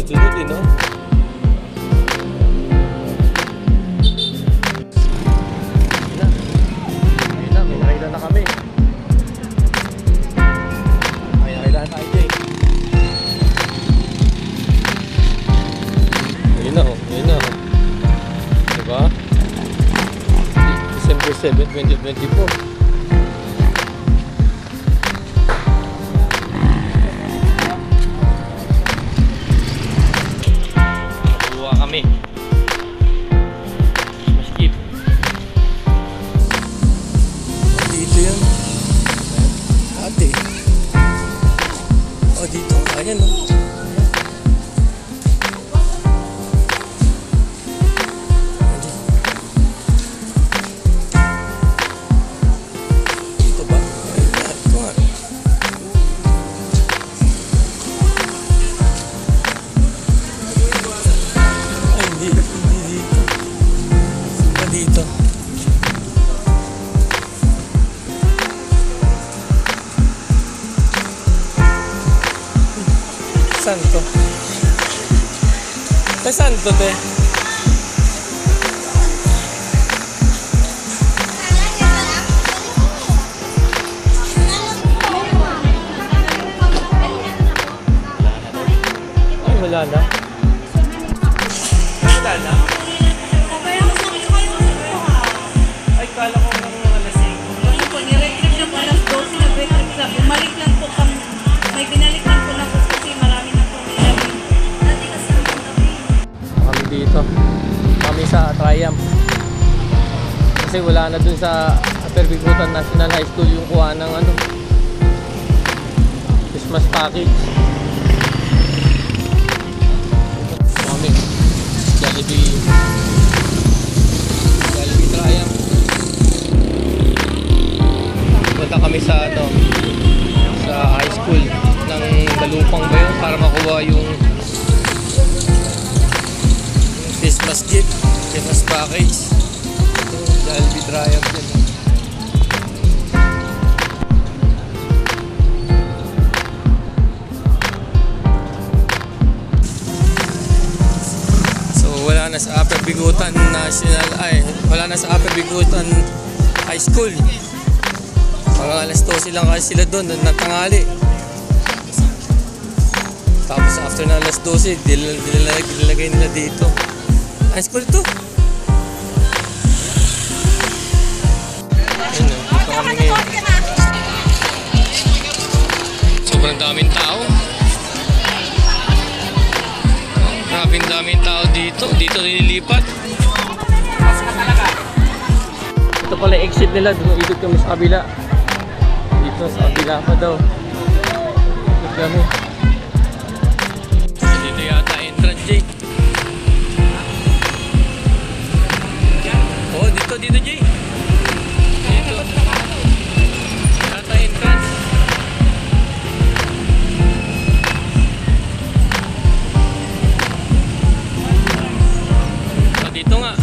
sunod-sunod eh, no? Ayun na, may nakita na kami. May nakita na tayo eh. Ayun na oh, ayun na oh. Diba? December 7, 2024. Kami maskip dito yan ate oh dito ayan o dito ba ito nga dito. Saan to? Saan to, te? Ay, wala na. Wala na? Kala ko ng mga lasing. Ano po, niretrip na po alas 12, nag-retrip na. Bumalik lang po kami. May binalik lang po na po kasi marami na po nilagay. Dati kasi naman kami. Kami dito. Kami sa Triumph. Kasi wala na dun sa Perbigutan National High School yung kuha ng ano, Christmas package. Kami. Jollibee Triumph. Punta kami sa ano, sa high school ng Balupang ba yun para makuha yung Christmas gift, Christmas package. Ito, Jollibee Triumph yun. So wala na sa Upper Bigutan National, wala na sa Upper Bigutan High School. Mga alas 12 lang kasi sila doon, natangali. Tapos after na alas 12, dilagay nila dito. High school ito. Ayun o, dito kami ngayon. Sobrang daming tao. Grabing daming tao dito. Dito nililipat. Ito pala exit nila. Ikot kami sa kabila. Dito sa kabila pa daw. Ikot kami. Dito yata entrance, Jay. Oh, dito, Jay. Dito. Yata entrance. Oh, dito nga.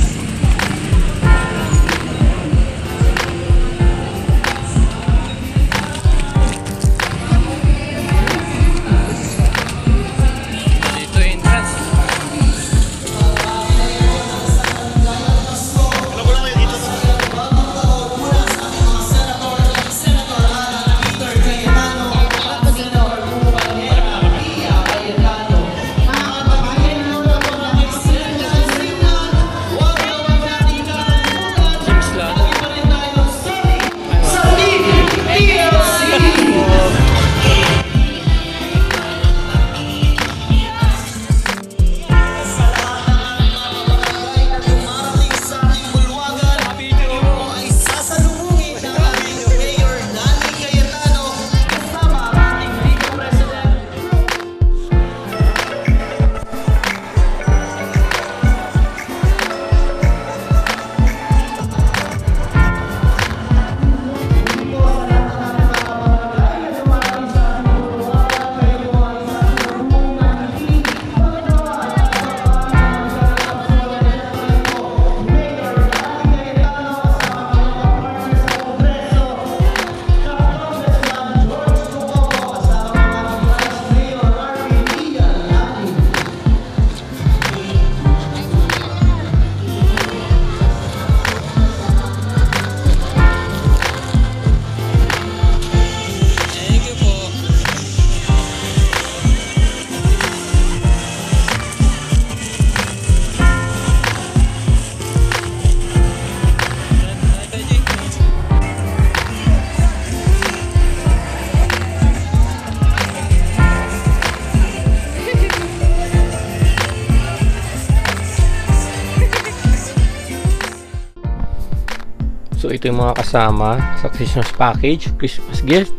ito yung mga kasama sa Christmas package, Christmas gift.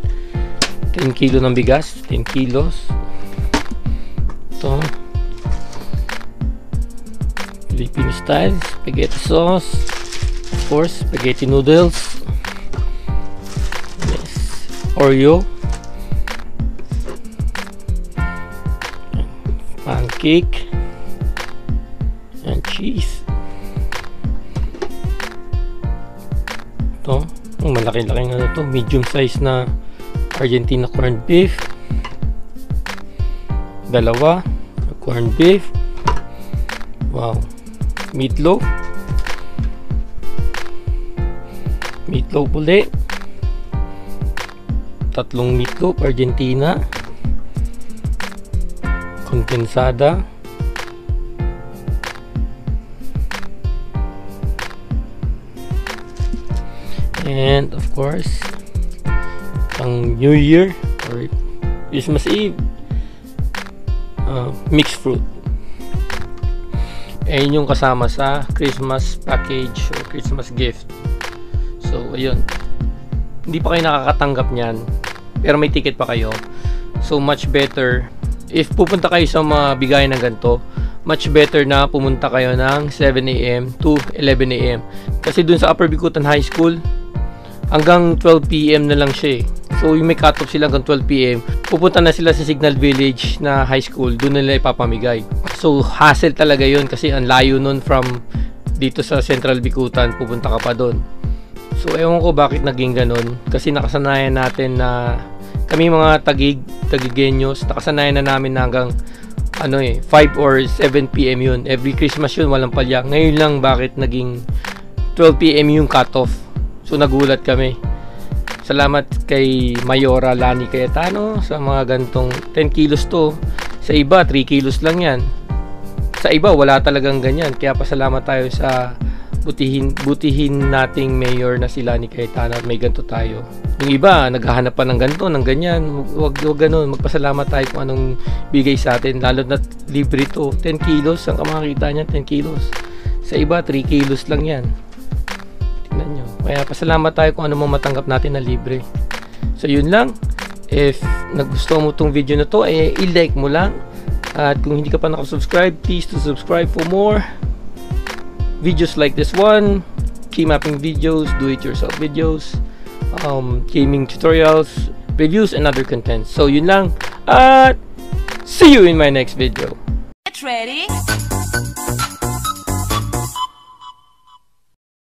10 kilo ng bigas, 10 kilos. Ito. Filipino style, spaghetti sauce. Of course, spaghetti noodles. Yes. Oreo. Pancake. And cheese. Ito, malaki-laking ano to, medium size na Argentina corned beef. Dalawa, corned beef. Wow. Meatloaf. Meatloaf ulit. Tatlong meatloaf Argentina. Kondensada. And of course, ang New Year or Christmas Eve, mixed fruit. Ayun yung kasama sa Christmas package or Christmas gift. So ayun, hindi pa kayo nakakatanggap niyan pero may ticket pa kayo. So much better if pupunta kayo sa mga bigayan ng ganito, much better na pumunta kayo ng 7 AM to 11 AM. Kasi dun sa Upper Bicutan High School hanggang 12 PM na lang siya eh. So yung may cut-off sila hanggang 12 PM, pupunta na sila sa Signal Village na high school, doon nila ipapamigay. So hassle talaga yun kasi ang layo nun from dito sa Central Bicutan, pupunta ka pa doon. So ewan ko bakit naging ganun, kasi nakasanayan natin na kami mga tagigenyos, nakasanayan na namin na hanggang 5 or 7 PM yun. Every Christmas yun, walang palya. Ngayon lang bakit naging 12 PM yung cut-off. So nagulat kami. Salamat kay Mayora Lani Cayetano sa mga gantong 10 kilos to. Sa iba 3 kilos lang yan. Sa iba wala talagang ganyan. Kaya pasalamat tayo sa butihin nating mayor na si Lani Cayetano at may ganto tayo. Yung iba naghahanap pa ng ganto, ng ganyan. Wag ganun. Magpasalamat tayo kung anong bigay sa atin. Lalo na libre to. 10 kilos ang makikita niya, 10 kilos. Sa iba 3 kilos lang yan. Kaya pasalamat tayo kung ano mo matanggap natin na libre. So yun lang. If nagustuhan mo tong video na to, i-like mo lang. At kung hindi ka pa nakasubscribe, please to subscribe for more videos like this one. Key mapping videos, do-it-yourself videos, gaming tutorials, reviews, and other content. So yun lang. At see you in my next video. Get ready.